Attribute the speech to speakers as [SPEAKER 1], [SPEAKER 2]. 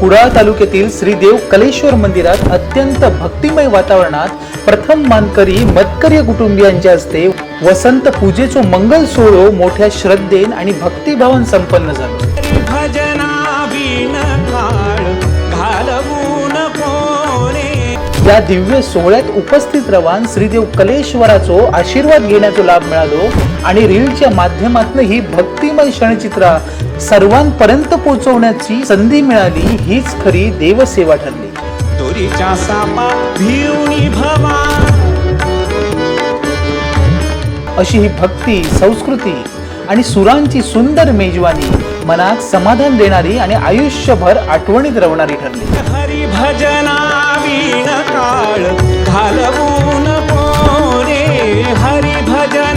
[SPEAKER 1] कुडाळ तालुक्यातील श्री देव कलेश्वर मंदिरात अत्यंत भक्तिमय वातावरणात प्रथम मानकरी मदकरी कुटुंबियांच्या हस्ते वसंत पूजेचो मंगल सोहळो मोठ्या श्रद्धेन आणि भक्तिभावान संपन्न झालो। या दिव्य सोहळ्यात उपस्थित रवान श्रीदेव कलेश्वराचो आशीर्वाद घेण्याचो लाभ मिळालो आणि रीलच्या माध्यमातून ही भक्तिमय क्षणचित्रा सर्वांपर्यंत पोहोचवण्याची संधी मिळाली। हीच खरी देवसेवा ठरली।
[SPEAKER 2] दोरीच्या सापा भिवणी भवा
[SPEAKER 1] अशी ही भक्ती, संस्कृती आणि सुरांची सुंदर मेजवानी मनात समाधान देणारी आणि आयुष्यभर आठवणीत राहणारी ठरली।
[SPEAKER 2] हरी भजना वीण काळ घालवून पोरे हरी भजन